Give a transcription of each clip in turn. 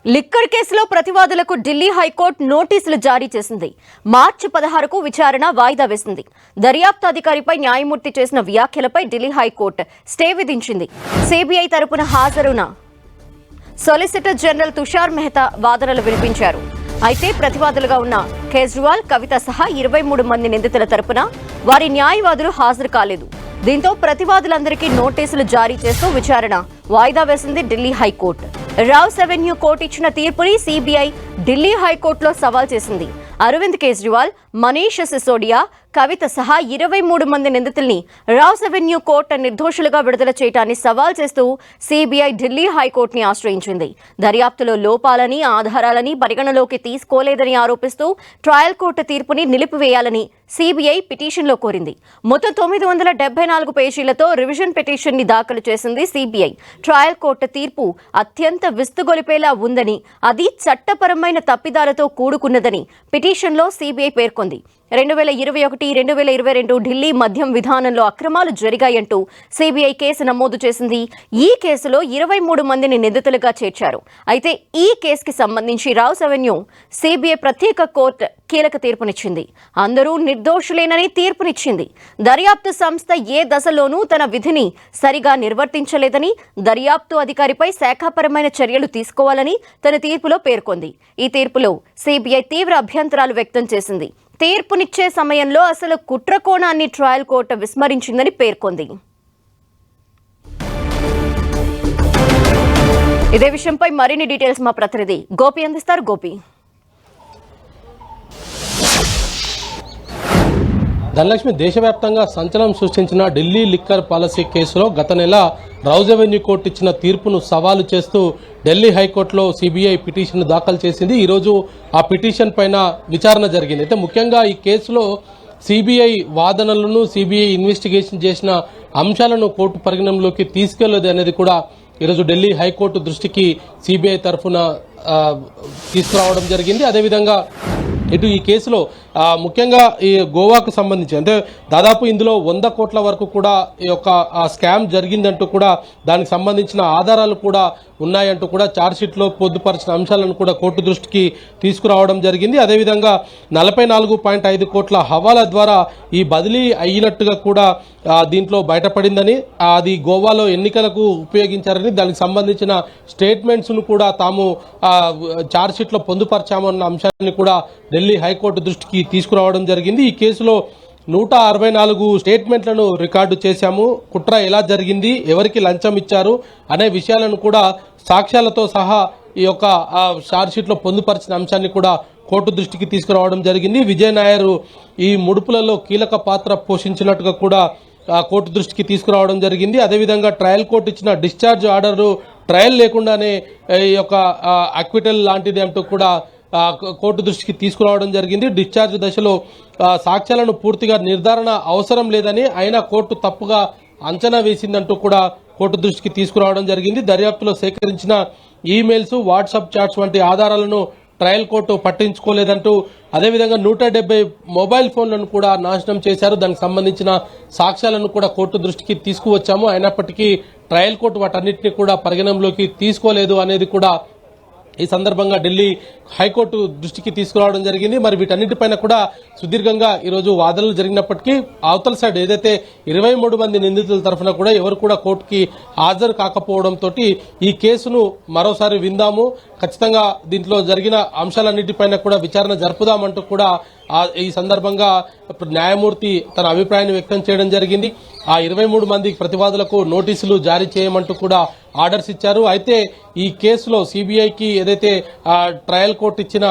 Liquor కేసులో ప్రతివాదులకు Delhi high court నోటీసులు జారీ చేసింది. మార్చి 16కు విచారణ వాయిదా వేసింది. దర్యాప్తు అధికారిపై న్యాయమూర్తి చేసిన వ్యాఖ్యలపై ఢిల్లీ హైకోర్టు స్టే విధించింది. సిబిఐ తరపున హాజరున సొలిసిటర్ జనరల్ తుషార్ మెహతా వాదనలు వినిపించారు. అయితే ప్రతివాదులుగా ఉన్న కేజ్రీవాల్, కవిత సహా 23 మంది నిందితుల తరపున వారి న్యాయవాదులు హాజరు కాలేదు. దీంతో ప్రతివాదులందరికీ నోటీసులు జారీ చేస్తూ విచారణ వాయిదా వేసింది Delhi high court. Rao's avenue court ఇచ్చిన తీర్పుని సిబిఐ ఢిల్లీ హైకోర్టులో సవాల్ చేసింది. అరవింద్ కేజ్రీవాల్, మనీష్ సిసోడియా, కవిత సహా 23 మంది నిందితుల్ని రావ్స్ అవెన్యూ కోర్టు నిర్దోషులుగా విడుదల చేయడాన్ని సవాల్ చేస్తూ సిబిఐ ఢిల్లీ హైకోర్టుని ఆశ్రయించింది. దర్యాప్తులో లోపాలని, ఆధారాలని పరిగణలోకి తీసుకోలేదని ఆరోపిస్తూ ట్రయల్ కోర్టు తీర్పుని నిలిపివేయాలని సిబిఐ పిటిషన్లో కోరింది. మొత్తం 974 పేజీలతో రివిజన్ పిటిషన్ ని దాఖలు చేసింది సిబిఐ. ట్రయల్ కోర్టు తీర్పు అత్యంత విస్తుగొలిపేలా ఉందని, అది చట్టపరమైన తప్పిదాలతో కూడుకున్నదని పిటిషన్లో సిబిఐ పేర్కొంది. 2021-2022 ఢిల్లీ మద్యం విధానంలో అక్రమాలు జరిగాయంటూ సిబిఐ కేసు నమోదు చేసింది. ఈ కేసులో 23 మందిని నిందితులుగా చేర్చారు. అయితే ఈ కేసుకి సంబంధించి రావ్స్ అవెన్యూ సిబిఐ ప్రత్యేక కోర్టు కీలక తీర్పునిచ్చింది. అందరూ నిర్దోషులేనని తీర్పునిచ్చింది. దర్యాప్తు సంస్థ ఏ దశలోనూ తన విధిని సరిగా నిర్వర్తించలేదని, దర్యాప్తు అధికారిపై శాఖాపరమైన చర్యలు తీసుకోవాలని తన తీర్పులో పేర్కొంది. ఈ తీర్పులో సిబిఐ తీవ్ర అభ్యంతరాలు వ్యక్తం చేసింది. తీర్పునిచ్చే సమయంలో అసలు కుట్ర కోణాన్ని ట్రయల్ కోర్టు విస్మరించిందని పేర్కొంది. ఇదే విషయంపై మరిన్ని డీటెయిల్స్ మా ప్రతినిధి గోపి అందిస్తారు. గోపి, ధనలక్ష్మి, దేశవ్యాప్తంగా సంచలనం సృష్టించిన ఢిల్లీ లిక్కర్ పాలసీ కేసులో గత నెల రావ్స్ అవెన్యూ కోర్టు ఇచ్చిన తీర్పును సవాలు చేస్తూ ఢిల్లీ హైకోర్టులో సిబిఐ పిటిషన్ దాఖలు చేసింది. ఈరోజు ఆ పిటిషన్ పైన విచారణ జరిగింది. అయితే ముఖ్యంగా ఈ కేసులో సిబిఐ వాదనలను, సిబిఐ ఇన్వెస్టిగేషన్ చేసిన అంశాలను కోర్టు పరిగణనలోకి తీసుకెళ్లదు అనేది కూడా ఈరోజు ఢిల్లీ హైకోర్టు దృష్టికి సిబిఐ తరఫున తీసుకురావడం జరిగింది. అదేవిధంగా ఇటు ఈ కేసులో ముఖ్యంగా ఈ గోవాకు సంబంధించి అంటే దాదాపు ఇందులో 100 కోట్ల వరకు కూడా ఈ యొక్క స్కామ్ జరిగిందంటూ కూడా దానికి సంబంధించిన ఆధారాలు కూడా ఉన్నాయంటూ కూడా ఛార్జ్షీట్లో పొందుపరిచిన అంశాలను కూడా కోర్టు దృష్టికి తీసుకురావడం జరిగింది. అదేవిధంగా 44.5 కోట్ల హవాలా ద్వారా ఈ బదిలీ అయినట్టుగా కూడా దీంట్లో బయటపడిందని, అది గోవాలో ఎన్నికలకు ఉపయోగించారని, దానికి సంబంధించిన స్టేట్మెంట్స్ను కూడా తాము ఛార్జ్షీట్లో పొందుపరిచామన్న అంశాన్ని కూడా ఢిల్లీ హైకోర్టు దృష్టికి తీసుకురావడం జరిగింది. ఈ కేసులో 164 స్టేట్మెంట్లను రికార్డు చేశాము. కుట్ర ఎలా జరిగింది, ఎవరికి లంచం ఇచ్చారు అనే విషయాలను కూడా సాక్ష్యాలతో సహా ఈ యొక్క ఛార్జ్షీట్లో పొందుపరిచిన అంశాన్ని కూడా కోర్టు దృష్టికి తీసుకురావడం జరిగింది. విజయ్ నాయర్ ఈ ముడుపులలో కీలక పాత్ర పోషించినట్టుగా కూడా కోర్టు దృష్టికి తీసుకురావడం జరిగింది. అదేవిధంగా ట్రయల్ కోర్టు ఇచ్చిన డిశ్చార్జ్ ఆర్డర్ ట్రయల్ లేకుండానే ఈ యొక్క అక్విటల్ లాంటిది అంటూ కూడా కోర్టు దృష్టికి తీసుకురావడం జరిగింది. డిశ్చార్జ్ దశలో సాక్ష్యాలను పూర్తిగా నిర్ధారణ అవసరం లేదని, అయినా కోర్టు తప్పుగా అంచనా వేసిందంటూ కూడా కోర్టు దృష్టికి తీసుకురావడం జరిగింది. దర్యాప్తులో సేకరించిన ఈమెయిల్స్, వాట్సాప్ చాట్స్ వంటి ఆధారాలను ట్రయల్ కోర్టు పట్టించుకోలేదంటూ, అదేవిధంగా 170 మొబైల్ ఫోన్లను కూడా నాశనం చేశారు. దానికి సంబంధించిన సాక్ష్యాలను కూడా కోర్టు దృష్టికి తీసుకువచ్చాము, అయినప్పటికీ ట్రయల్ కోర్టు వాటన్నిటిని కూడా పరిగణనలోకి తీసుకోలేదు అనేది కూడా ఈ సందర్భంగా ఢిల్లీ హైకోర్టు దృష్టికి తీసుకురావడం జరిగింది. మరి వీటన్నిటిపైన కూడా సుదీర్ఘంగా ఈరోజు వాదనలు జరిగినప్పటికీ అవతల సైడ్ ఏదైతే 23 మంది నిందితుల తరఫున కూడా ఎవరు కూడా కోర్టుకి హాజరు కాకపోవడంతో ఈ కేసును మరోసారి విందాము, ఖచ్చితంగా దీంట్లో జరిగిన అంశాలన్నిటిపైన కూడా విచారణ జరుపుదామంటూ కూడా ఈ సందర్భంగా న్యాయమూర్తి తన అభిప్రాయాన్ని వ్యక్తం చేయడం జరిగింది. ఆ 23 మంది ప్రతివాదులకు నోటీసులు జారీ చేయమంటూ కూడా ఆర్డర్స్ ఇచ్చారు. అయితే ఈ కేసులో సిబిఐకి ఏదైతే ట్రయల్ కోర్టు ఇచ్చిన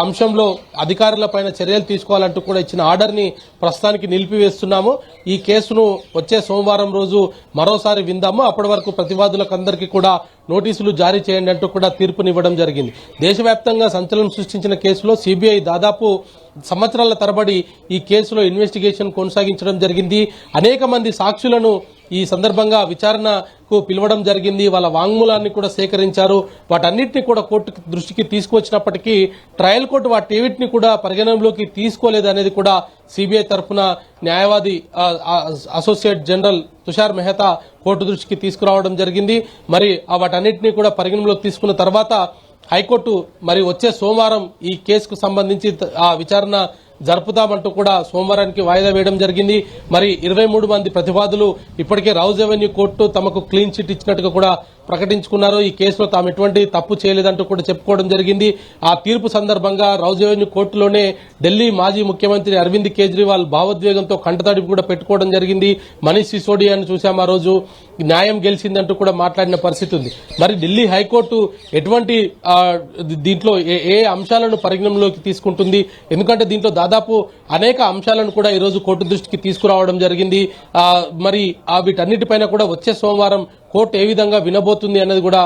అంశంలో అధికారులపైన చర్యలు తీసుకోవాలంటూ కూడా ఇచ్చిన ఆర్డర్ని ప్రస్తుతానికి నిలిపివేస్తున్నాము. ఈ కేసును వచ్చే సోమవారం రోజు మరోసారి విందాము, అప్పటి వరకు ప్రతివాదులకు అందరికీ కూడా నోటీసులు జారీ చేయండి అంటూ కూడా తీర్పునివ్వడం జరిగింది. దేశవ్యాప్తంగా సంచలనం సృష్టించిన కేసులో సిబిఐ దాదాపు సంవత్సరాల తరబడి ఈ కేసులో ఇన్వెస్టిగేషన్ కొనసాగించడం జరిగింది. అనేక మంది సాక్షులను ఈ సందర్భంగా విచారణకు పిలవడం జరిగింది. వాళ్ళ వాంగ్మూలాన్ని కూడా సేకరించారు. వాటన్నిటిని కూడా కోర్టు దృష్టికి తీసుకువచ్చినప్పటికీ ట్రయల్ కోర్టు వాటిని కూడా పరిగణనలోకి తీసుకోలేదు అనేది కూడా సిబిఐ తరఫున న్యాయవాది associate general Tushar Mehta court దృష్టికి తీసుకురావడం జరిగింది. మరి వాటన్నిటిని కూడా పరిగణనలోకి తీసుకున్న తర్వాత హైకోర్టు మరి వచ్చే సోమవారం ఈ కేసుకు సంబంధించి ఆ విచారణ జరుపుతామంటూ కూడా సోమవారానికి వాయిదా వేయడం జరిగింది. మరి 23 మంది ప్రతివాదులు ఇప్పటికే రౌజ్ అవెన్యూ కోర్టు తమకు క్లీన్ చిట్ ఇచ్చినట్టుగా కూడా ప్రకటించుకున్నారు. ఈ కేసులో తాము ఎటువంటి తప్పు చేయలేదంటూ కూడా చెప్పుకోవడం జరిగింది. ఆ తీర్పు సందర్భంగా రౌజ్ అవెన్యూ కోర్టులోనే ఢిల్లీ మాజీ ముఖ్యమంత్రి అరవింద్ కేజ్రీవాల్ భావోద్వేగంతో కంటతడి కూడా పెట్టుకోవడం జరిగింది. మనీష్ సిసోడియాను చూశాం ఆ రోజు. న్యాయం గెలిచిందంటూ కూడా మాట్లాడిన పరిస్థితి ఉంది. మరి ఢిల్లీ హైకోర్టు ఎటువంటి దీంట్లో ఏ అంశాలను పరిగణనలోకి తీసుకుంటుంది? ఎందుకంటే దీంట్లో దాదాపు అనేక అంశాలను కూడా ఈ రోజు కోర్టు దృష్టికి తీసుకురావడం జరిగింది. మరి వీటన్నిటిపైన కూడా వచ్చే సోమవారం కోర్టు ఏ విధంగా వినబోతుంది అన్నది కూడా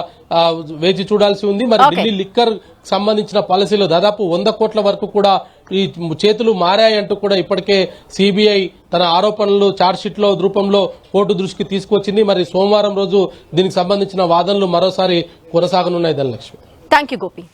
వేచి చూడాల్సి ఉంది. మరి ఢిల్లీ లిక్కర్ సంబంధించిన పాలసీలో దాదాపు 100 కోట్ల వరకు కూడా ఈ చేతులు మారాయంటూ కూడా ఇప్పటికే సిబిఐ తన ఆరోపణలు ఛార్జ్షీట్ లో రూపంలో కోర్టు దృష్టికి తీసుకొచ్చింది. మరి సోమవారం రోజు దీనికి సంబంధించిన వాదనలు మరోసారి కొనసాగనున్నాయి. ధనలక్ష్మి. Thank you Gopi.